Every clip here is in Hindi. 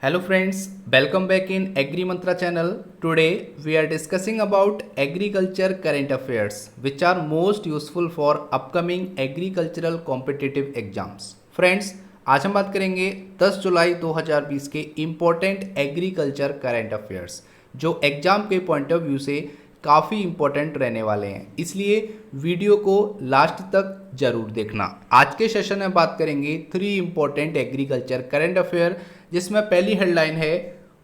Hello friends, welcome back in Agri Mantra channel. Today we are discussing about agriculture current affairs which are most useful for upcoming agricultural competitive exams. Friends, आज हम बात करेंगे 10 जुलाई 2020 के इम्पोर्टेंट एग्रीकल्चर करंट अफेयर्स जो एग्जाम के पॉइंट ऑफ व्यू से काफ़ी इम्पोर्टेंट रहने वाले हैं, इसलिए वीडियो को लास्ट तक जरूर देखना। आज के सेशन में बात करेंगे 3 इम्पोर्टेंट एग्रीकल्चर करंट अफेयर, जिसमें पहली हेडलाइन है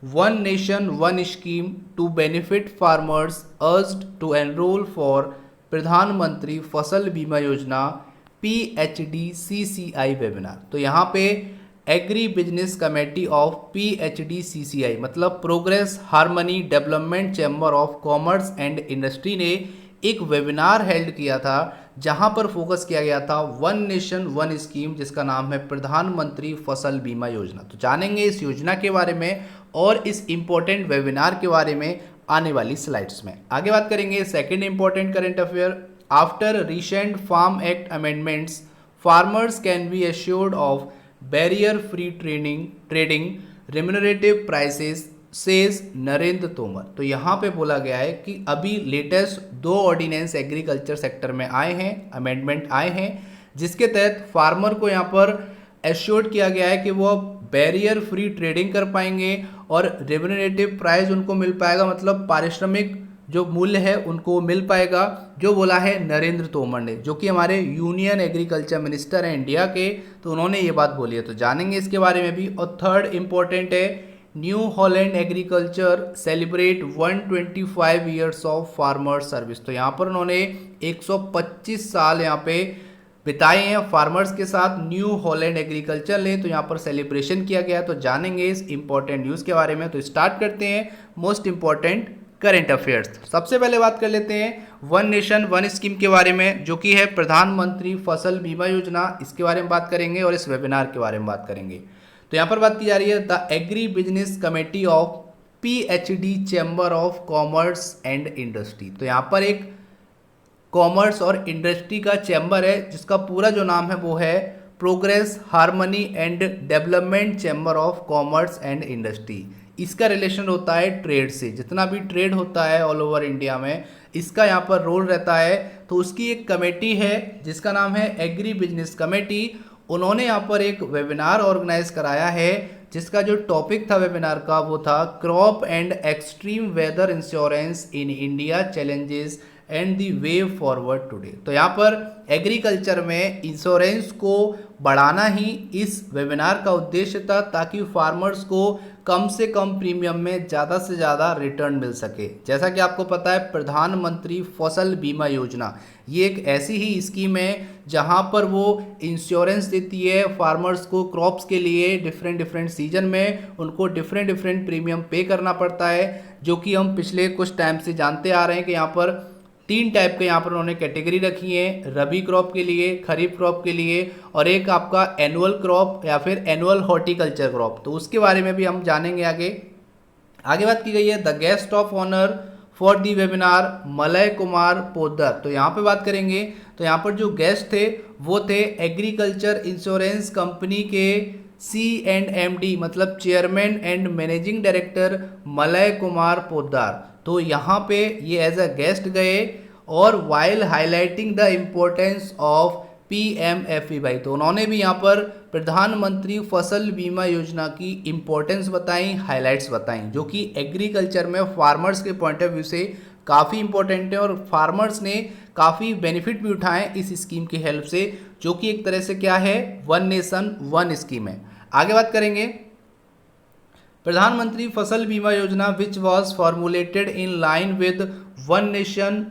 one nation one scheme to benefit farmers urged to enrol for Pradhan Mantri Fasal Bima Yojana PHDCCI webinar. तो यहाँ पे agri business committee of PHDCCI मतलब progress harmony development chamber of commerce and industry ने एक वेबिनार हेल्ड किया था, जहां पर फोकस किया गया था वन नेशन वन स्कीम, जिसका नाम है प्रधानमंत्री फसल बीमा योजना। तो जानेंगे इस योजना के बारे में और इस इम्पोर्टेंट वेबिनार के बारे में आने वाली स्लाइड्स में। आगे बात करेंगे second important current affair. After recent farm act amendments farmers can be assured of barrier free trading remunerative prices says Narendra Tomar. तो यहाँ पे बोला गया है कि अभी लेटेस्ट 2 ऑर्डिनेंस एग्रीकल्चर सेक्टर में आए हैं, अमेंडमेंट आए हैं, जिसके तहत फार्मर को यहाँ पर एश्योर्ड किया गया है कि वो बैरियर फ्री ट्रेडिंग कर पाएंगे और रेम्यूनरेटिव प्राइस उनको मिल पाएगा, मतलब पारिश्रमिक जो मूल्य है उनको मिल पाएगा, जो बोला है नरेंद्र तोमर ने, जो कि हमारे यूनियन एग्रीकल्चर मिनिस्टर हैं इंडिया के। तो उन्होंने ये बात बोली है, तो जानेंगे इसके बारे में भी। और थर्ड इम्पोर्टेंट है new Holland agriculture celebrate 125 years of farmer service. तो यहाँ पर उन्होंने 125 साल यहाँ पे बिताए हैं फार्मर्स के साथ न्यू हॉलैंड एग्रीकल्चर ने, तो यहाँ पर सेलिब्रेशन किया गया। तो जानेंगे इस इंपॉर्टेंट न्यूज़ के बारे में। तो स्टार्ट करते हैं मोस्ट इंपॉर्टेंट करेंट अफेयर्स। सबसे पहले बात कर लेते हैं वन नेशन वन स्कीम के बारे में, जो कि है प्रधानमंत्री फसल बीमा योजना। इसके बारे में बात करेंगे और इस वेबिनार के बारे में बात करेंगे। तो यहाँ पर बात की जा रही है the agree business committee of PHD chamber of commerce and industry. तो यहाँ पर एक कॉमर्स और इंडस्ट्री का चैम्बर है, जिसका पूरा जो नाम है वो है progress harmony and development chamber of commerce and industry. इसका रिलेशन होता है ट्रेड से, जितना भी ट्रेड होता है ऑल ओवर इंडिया में इसका यहाँ पर रोल रहता है। तो उसकी एक कमेटी है जिसका नाम है एग्री बिजनेस कमेटी। उन्होंने यहाँ पर एक वेबिनार ऑर्गेनाइज कराया है, जिसका जो टॉपिक था वेबिनार का वो था crop and extreme weather insurance in India challenges and the way forward today. तो यहाँ पर एग्रीकल्चर में इंश्योरेंस को बढ़ाना ही इस वेबिनार का उद्देश्य था, ताकि फार्मर्स को कम से कम प्रीमियम में ज़्यादा से ज़्यादा रिटर्न मिल सके। जैसा कि आपको पता है प्रधानमंत्री फसल बीमा योजना ये एक ऐसी ही स्कीम है जहां पर वो इंश्योरेंस देती है फार्मर्स को क्रॉप्स के लिए। डिफरेंट सीजन में उनको डिफरेंट प्रीमियम पे करना पड़ता है, जो कि हम पिछले कुछ टाइम से जानते आ रहे हैं कि यहाँ पर 3 टाइप के यहाँ पर उन्होंने कैटेगरी रखी है, रबी क्रॉप के लिए, खरीफ क्रॉप के लिए, और एक आपका एनुअल क्रॉप या फिर एनुअल हॉर्टिकल्चर क्रॉप। तो उसके बारे में भी हम जानेंगे आगे बात की गई है the guest of honour for the webinar Malay Kumar Poddar. तो यहाँ पे बात करेंगे, तो यहाँ पर जो गेस्ट थे वो थे एग्रीकल्चर इंश्योरेंस कंपनी के C&MD मतलब chairman and managing director Malay Kumar Poddar. तो यहाँ पे ये एज अ गेस्ट गए और while highlighting the importance of PMFEY। तो उन्होंने भी यहाँ पर प्रधानमंत्री फसल बीमा योजना की इम्पोर्टेंस बताई, हाइलाइट्स बताई, जो कि एग्रीकल्चर में फार्मर्स के पॉइंट ऑफ व्यू से काफ़ी इंपॉर्टेंट है और फार्मर्स ने काफ़ी बेनिफिट भी उठाए इस स्कीम की हेल्प से, जो कि एक तरह से क्या है वन नेशन वन स्कीम है। आगे बात करेंगे प्रधानमंत्री फसल बीमा योजना which was formulated in line with one nation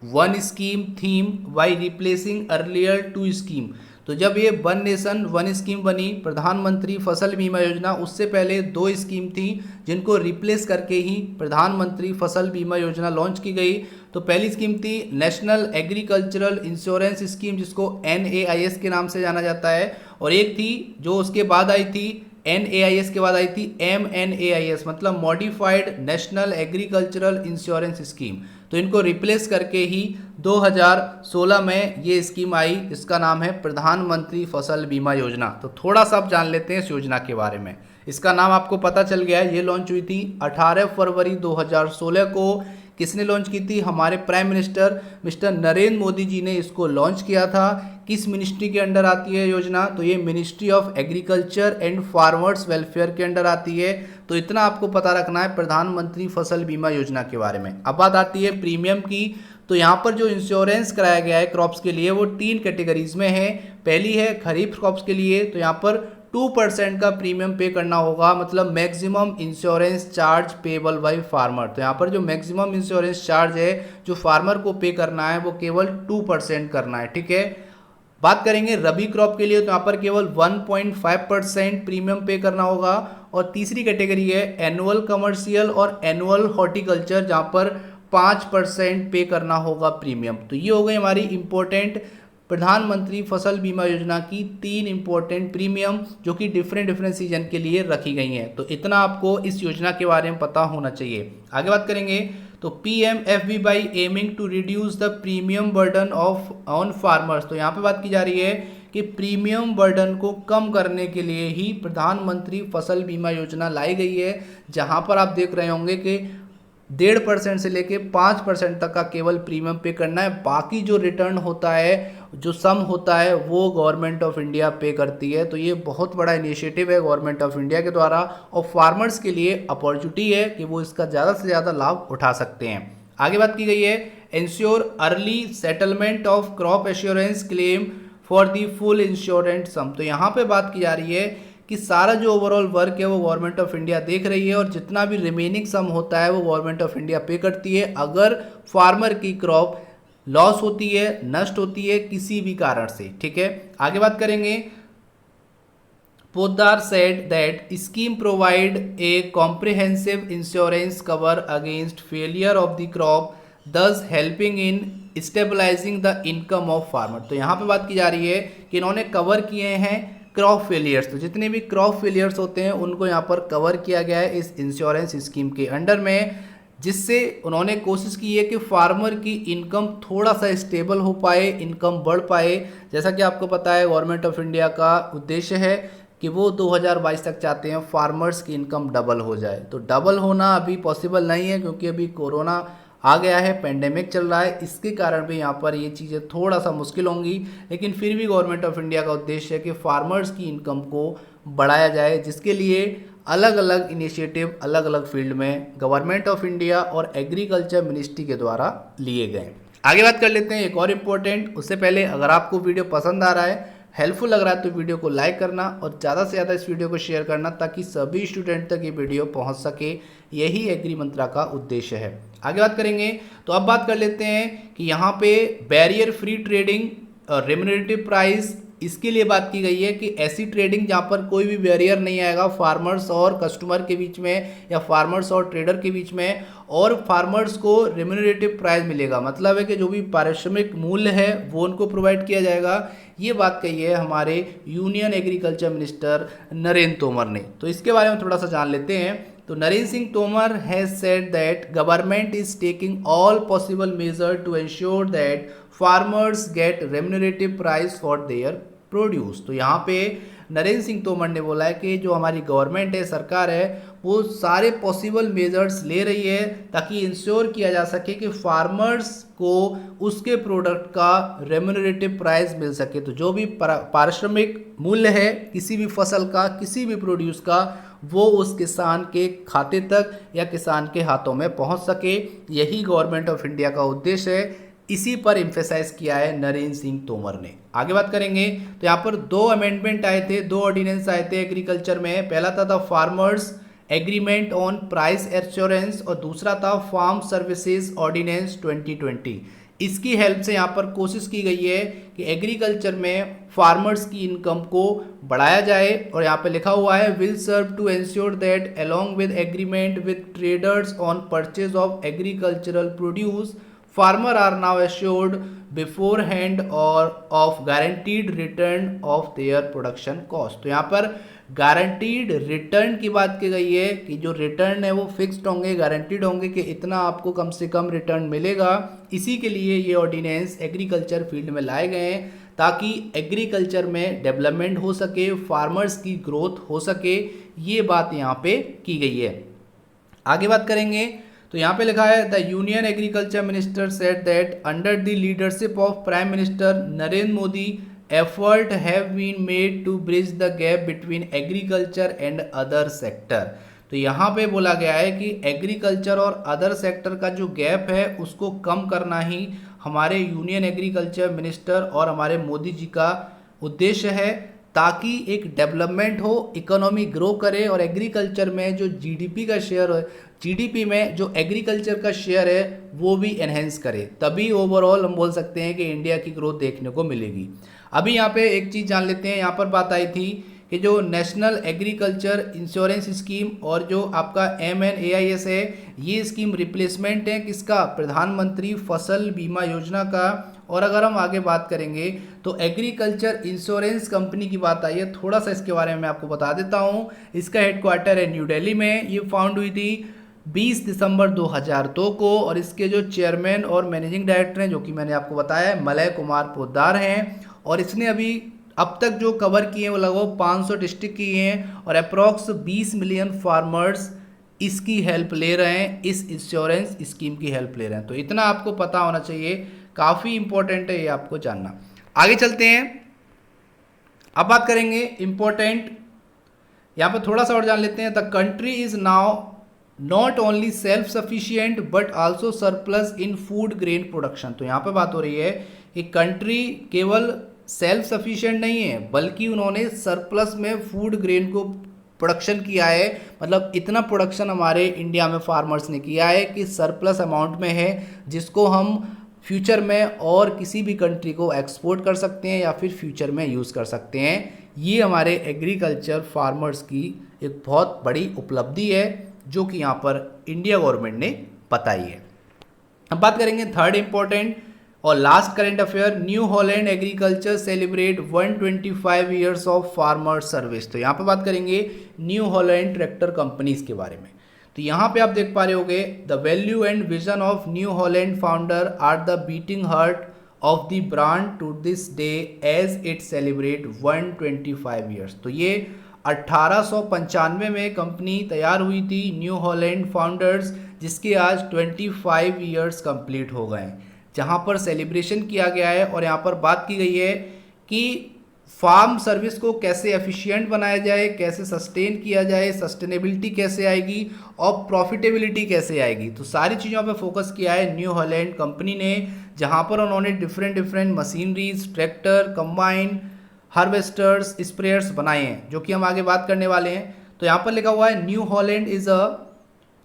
one scheme theme by replacing earlier 2 scheme. तो जब ये वन नेशन वन स्कीम बनी प्रधानमंत्री फसल बीमा योजना, उससे पहले 2 स्कीम थी जिनको रिप्लेस करके ही प्रधानमंत्री फसल बीमा योजना लॉन्च की गई। तो पहली स्कीम थी नेशनल एग्रीकल्चरल इंश्योरेंस स्कीम, जिसको NAIS के नाम से जाना जाता है, और एक थी जो उसके बाद आई थी NAIS के बाद आई थी MNAIS मतलब modified national agricultural insurance scheme. तो इनको रिप्लेस करके ही 2016 में ये स्कीम आई, इसका नाम है प्रधानमंत्री फसल बीमा योजना। तो थोड़ा सा आप जान लेते हैं इस योजना के बारे में। इसका नाम आपको पता चल गया है। ये लॉन्च हुई थी 18 फरवरी 2016 को। किसने लॉन्च की थी? हमारे prime minister mister Narendra Modi ji ने इसको लॉन्च किया था। किस मिनिस्ट्री के अंडर आती है योजना? तो ये ministry of agriculture and farmers welfare के अंडर आती है। तो इतना आपको पता रखना है प्रधानमंत्री फसल बीमा योजना के बारे में। अब बात आती है प्रीमियम की। तो यहाँ पर जो इंश्योरेंस कराया गया है क्रॉप्स के लिए वो 3 कैटेगरीज में है। पहली है खरीफ क्रॉप्स के लिए, तो यहाँ पर 2% का प्रीमियम पे करना होगा, मतलब maximum insurance charge payable by farmer. तो यहाँ पर जो मैक्सिमम इंश्योरेंस चार्ज है जो फार्मर को पे करना है वो केवल 2% करना है, ठीक है। बात करेंगे रबी क्रॉप के लिए, तो यहाँ पर केवल 1.5% प्रीमियम पे करना होगा। और तीसरी कैटेगरी है एनुअल कमर्शियल और एनुअल हॉर्टिकल्चर, जहाँ पर 5% पे करना होगा प्रीमियम। तो ये हो गई हमारी इंपॉर्टेंट प्रधानमंत्री फसल बीमा योजना की 3 इंपॉर्टेंट प्रीमियम जो कि डिफरेंट सीजन के लिए रखी गई हैं। तो इतना आपको इस योजना के बारे में पता होना चाहिए। आगे बात करेंगे तो PMFBY aiming to reduce the premium burden of on farmers. तो यहाँ पे बात की जा रही है कि प्रीमियम बर्डन को कम करने के लिए ही प्रधानमंत्री फसल बीमा योजना लाई गई है, जहाँ पर आप देख रहे होंगे कि 1.5% से लेके 5% तक का केवल प्रीमियम पे करना है। बाकी जो रिटर्न होता है, जो सम होता है, वो गवर्नमेंट ऑफ इंडिया पे करती है। तो ये बहुत बड़ा इनिशिएटिव है गवर्नमेंट ऑफ इंडिया के द्वारा और फार्मर्स के लिए अपॉर्चुनिटी है कि वो इसका ज़्यादा से ज़्यादा लाभ उठा सकते हैं। आगे बात की गई है ensure early settlement of crop assurance claim for the full insurance sum. तो यहाँ पे बात की जा रही है कि सारा जो ओवरऑल वर्क है वो गवर्नमेंट ऑफ इंडिया देख रही है और जितना भी रिमेनिंग सम होता है वो गवर्नमेंट ऑफ इंडिया पे करती है अगर फार्मर की क्रॉप लॉस होती है, नष्ट होती है किसी भी कारण से, ठीक है। आगे बात करेंगे Poddar said that scheme provide a comprehensive insurance cover against failure of the crop thus helping in stabilising the income of farmer. तो यहाँ पे बात की जा रही है कि इन्होंने कवर किए हैं क्रॉप फेलियर्स। तो जितने भी क्रॉप फेलियर्स होते हैं उनको यहाँ पर कवर किया गया है इस इंश्योरेंस स्कीम के अंडर में, जिससे उन्होंने कोशिश की है कि फार्मर की इनकम थोड़ा सा स्टेबल हो पाए, इनकम बढ़ पाए। जैसा कि आपको पता है गवर्नमेंट ऑफ इंडिया का उद्देश्य है कि वो 2022 तक चाहते हैं फार्मर्स की इनकम डबल हो जाए। तो डबल होना अभी पॉसिबल नहीं है क्योंकि अभी कोरोना आ गया है, पेंडेमिक चल रहा है, इसके कारण भी यहाँ पर ये चीज़ें थोड़ा सा मुश्किल होंगी। लेकिन फिर भी गवर्नमेंट ऑफ इंडिया का उद्देश्य है कि फार्मर्स की इनकम को बढ़ाया जाए, जिसके लिए अलग अलग इनिशिएटिव अलग अलग फील्ड में गवर्नमेंट ऑफ इंडिया और एग्रीकल्चर मिनिस्ट्री के द्वारा लिए गए। आगे बात कर लेते हैं एक और इम्पोर्टेंट। उससे पहले अगर आपको वीडियो पसंद आ रहा है, हेल्पफुल लग रहा है, तो वीडियो को लाइक करना और ज़्यादा से ज़्यादा इस वीडियो को शेयर करना ताकि सभी स्टूडेंट तक ये वीडियो पहुंच सके। यही एग्री मंत्रा का उद्देश्य है। आगे बात करेंगे तो अब बात कर लेते हैं कि यहाँ पे बैरियर फ्री ट्रेडिंग और रेम्युनरेटिव प्राइस, इसके लिए बात की गई है कि ऐसी ट्रेडिंग जहाँ पर कोई भी बैरियर नहीं आएगा फार्मर्स और कस्टमर के बीच में या फार्मर्स और ट्रेडर के बीच में, और फार्मर्स को रेम्युनरेटिव प्राइस मिलेगा। मतलब है कि जो भी पारिश्रमिक मूल्य है वो उनको प्रोवाइड किया जाएगा। ये बात कही है हमारे union agriculture minister Narendra Tomar ने। तो इसके बारे में थोड़ा सा जान लेते हैं। तो Narendra Singh Tomar has said that government is taking all possible measure to ensure that farmers get remunerative price for their produce. तो यहाँ पे नरेंद्र सिंह तोमर ने बोला है कि जो हमारी गवर्नमेंट है, सरकार है, वो सारे पॉसिबल मेजर्स ले रही है ताकि इंश्योर किया जा सके कि फार्मर्स को उसके प्रोडक्ट का रेम्युनरेटिव प्राइस मिल सके। तो जो भी पारिश्रमिक मूल्य है किसी भी फसल का, किसी भी प्रोड्यूस का, वो उस किसान के खाते तक या किसान के हाथों में पहुंच सके। यही गवर्नमेंट ऑफ इंडिया का उद्देश्य है। इसी पर एम्फेसाइज किया है नरेंद्र सिंह तोमर ने। आगे बात करेंगे तो यहाँ पर 2 अमेंडमेंट आए थे, 2 ऑर्डिनेंस आए थे एग्रीकल्चर में। पहला था farmers agreement on price assurance और दूसरा था फार्म सर्विसेज ऑर्डिनेंस 2020। इसकी हेल्प से यहाँ पर कोशिश की गई है कि एग्रीकल्चर में फार्मर्स की इनकम को बढ़ाया जाए। और यहाँ पे लिखा हुआ है will serve to ensure that along with agreement with traders on purchase of agricultural produce farmer are now assured beforehand और of guaranteed return of their production cost. तो यहाँ पर गारंटीड रिटर्न की बात की गई है कि जो रिटर्न है वो फिक्स्ड होंगे, गारंटीड होंगे कि इतना आपको कम से कम रिटर्न मिलेगा। इसी के लिए ये ऑर्डिनेंस एग्रीकल्चर फील्ड में लाए गए हैं ताकि एग्रीकल्चर में डेवलपमेंट हो सके, फार्मर्स की ग्रोथ हो सके। ये बात यहाँ पे की गई है। आगे बात करेंगे तो यहाँ पे लिखा है the union agriculture minister said that under the leadership of prime minister Narendra Modi effort have been made to bridge the gap between agriculture and other sector. तो यहाँ पे बोला गया है कि एग्रीकल्चर और अदर सेक्टर का जो गैप है उसको कम करना ही हमारे यूनियन एग्रीकल्चर मिनिस्टर और हमारे मोदी जी का उद्देश्य है, ताकि एक डेवलपमेंट हो, इकोनॉमी ग्रो करे और एग्रीकल्चर में जो जीडीपी का शेयर है, जीडीपी में जो एग्रीकल्चर का शेयर है वो भी एनहेंस करे। तभी ओवरऑल हम बोल सकते हैं कि इंडिया की ग्रोथ देखने को मिलेगी। अभी यहाँ पे एक चीज़ जान लेते हैं। यहाँ पर बात आई थी कि जो नेशनल एग्रीकल्चर इंश्योरेंस स्कीम और जो आपका MNAIS है, ये स्कीम रिप्लेसमेंट है किसका? प्रधानमंत्री फसल बीमा योजना का। और अगर हम आगे बात करेंगे तो एग्रीकल्चर इंश्योरेंस कंपनी की बात आई है, थोड़ा सा इसके बारे में मैं आपको बता देता हूँ। इसका हेडक्वार्टर है न्यू दिल्ली में। ये फाउंड हुई थी 20 दिसंबर 2002 को और इसके जो चेयरमैन और मैनेजिंग डायरेक्टर हैं, जो कि मैंने आपको बताया है, मलय कुमार पोद्दार हैं। और इसने अभी अब तक जो कवर किए हैं वो लगभग 500 डिस्ट्रिक्ट किए हैं और अप्रॉक्स 20 मिलियन फार्मर्स इसकी हेल्प ले रहे हैं, इस इंश्योरेंस स्कीम की हेल्प ले रहे हैं। तो इतना आपको पता होना चाहिए, काफ़ी इंपॉर्टेंट है ये आपको जानना। आगे चलते हैं, अब बात करेंगे इंपॉर्टेंट, यहाँ पर थोड़ा सा और जान लेते हैं। The country is now not only self sufficient but also surplus in food grain production. तो यहाँ पे बात हो रही है कि कंट्री केवल सेल्फ सफिशिएंट नहीं है बल्कि उन्होंने सरप्लस में फूड ग्रेन को प्रोडक्शन किया है। मतलब इतना प्रोडक्शन हमारे इंडिया में फार्मर्स ने किया है कि सरप्लस अमाउंट में है, जिसको हम फ्यूचर में और किसी भी कंट्री को एक्सपोर्ट कर सकते हैं या फिर फ्यूचर में यूज़ कर सकते हैं। ये हमारे एग्रीकल्चर फार्मर्स की एक बहुत बड़ी उपलब्धि है जो कि यहाँ पर इंडिया गवर्नमेंट ने बताई है। अब बात करेंगे थर्ड इंपॉर्टेंट और last current affair, new Holland agriculture celebrate 125 years of farmer service. तो यहाँ पे बात करेंगे न्यू हॉलैंड ट्रैक्टर कंपनीज के बारे में। तो यहाँ पे आप देख पा रहे होगे the value and vision of New Holland founder are the beating heart of the brand to this day as it celebrate 125 years. तो ये 1895 में कंपनी तैयार हुई थी न्यू हॉलैंड फाउंडर्स, जिसके आज 25 ईयर्स कंप्लीट हो गए, जहाँ पर सेलिब्रेशन किया गया है। और यहाँ पर बात की गई है कि फार्म सर्विस को कैसे एफिशिएंट बनाया जाए, कैसे सस्टेन किया जाए, सस्टेनेबिलिटी कैसे आएगी और प्रॉफिटेबिलिटी कैसे आएगी। तो सारी चीज़ों पे फोकस किया है न्यू हॉलैंड कंपनी ने, जहाँ पर उन्होंने different machineries, tractor, combine, harvesters, sprayers बनाए हैं, जो कि हम आगे बात करने वाले हैं। तो यहाँ पर लिखा हुआ है new Holland is a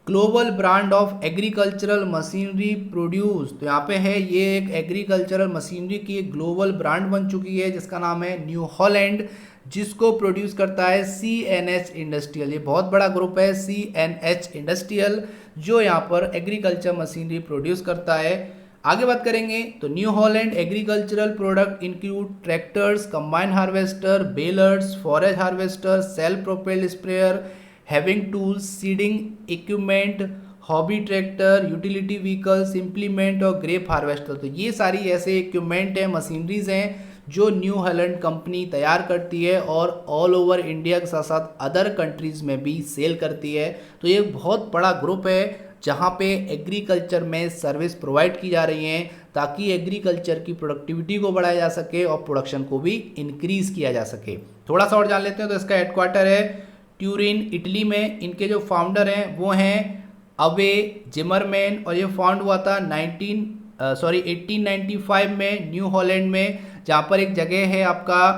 global brand of agricultural machinery produce. तो यहाँ पे है ये एक एग्रीकल्चरल मशीनरी की एक ग्लोबल ब्रांड बन चुकी है जिसका नाम है न्यू हॉलैंड, जिसको प्रोड्यूस करता है CNH इंडस्ट्रियल। ये बहुत बड़ा ग्रुप है CNH इंडस्ट्रियल, जो यहाँ पर एग्रीकल्चर मशीनरी प्रोड्यूस करता है। आगे बात करेंगे तो New Holland agricultural product include tractors, combine harvester, balers, forage harvester, self propelled sprayer, having tools, seeding equipment, hobby tractor, utility vehicles, implement और ग्रेप हार्वेस्टर। तो ये सारी ऐसे इक्विपमेंट हैं, मशीनरीज हैं जो न्यू हॉलैंड कंपनी तैयार करती है और ऑल ओवर इंडिया के साथ साथ अदर कंट्रीज़ में भी सेल करती है। तो ये बहुत बड़ा ग्रुप है जहाँ पे एग्रीकल्चर में सर्विस प्रोवाइड की जा रही हैं, ताकि एग्रीकल्चर की प्रोडक्टिविटी को बढ़ाया जा सके और प्रोडक्शन को भी इंक्रीज़ किया जा सके। थोड़ा सा और जान लेते हैं। तो इसका हेडक्वार्टर है ट्यूरिन, इटली में। इनके जो फाउंडर हैं वो हैं अवे जिमरमैन और ये फाउंड हुआ था 1895 में न्यू हॉलैंड में, जहाँ पर एक जगह है आपका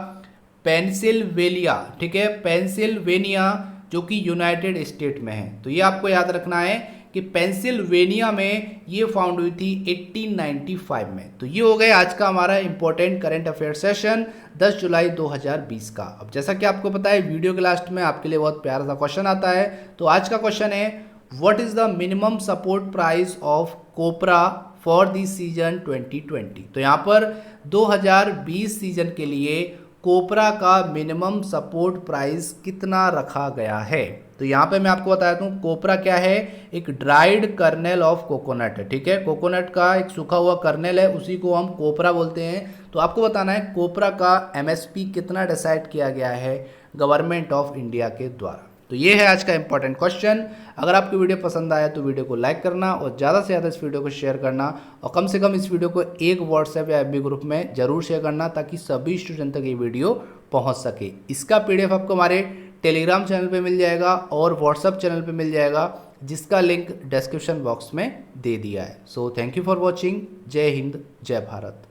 पेंसिल्वेनिया, ठीक है, पेंसिल्वेनिया, जो कि यूनाइटेड स्टेट में है। तो ये आपको याद रखना है कि पेंसिल्वेनिया में ये फाउंड हुई थी 1895 में। तो ये हो गया आज का हमारा इंपॉर्टेंट करंट अफेयर सेशन 10 जुलाई 2020 का। अब जैसा कि आपको पता है वीडियो के लास्ट में आपके लिए बहुत प्यारा सा क्वेश्चन आता है। तो आज का क्वेश्चन है what is the minimum support price of copra for the season 2020। तो यहाँ पर 2020 सीजन के लिए कोपरा का मिनिमम सपोर्ट प्राइस कितना रखा गया है। तो यहाँ पे मैं आपको बता दूं कोपरा क्या है, एक ड्राइड कर्नेल ऑफ कोकोनट है, ठीक है। कोकोनट का एक सूखा हुआ कर्नेल है, उसी को हम कोपरा बोलते हैं। तो आपको बताना है कोपरा का एमएसपी कितना डिसाइड किया गया है गवर्नमेंट ऑफ इंडिया के द्वारा। तो ये है आज का इंपॉर्टेंट क्वेश्चन। अगर आपको वीडियो पसंद आया तो वीडियो को लाइक करना और ज़्यादा से ज़्यादा इस वीडियो को शेयर करना, और कम से कम इस वीडियो को एक व्हाट्सएप या एफबी ग्रुप में जरूर शेयर करना ताकि सभी स्टूडेंट तक ये वीडियो पहुंच सके। इसका पीडीएफ आपको हमारे टेलीग्राम चैनल पे मिल जाएगा और व्हाट्सएप चैनल पे मिल जाएगा, जिसका लिंक डिस्क्रिप्शन बॉक्स में दे दिया है। So thank you for watching. जय हिंद, जय भारत।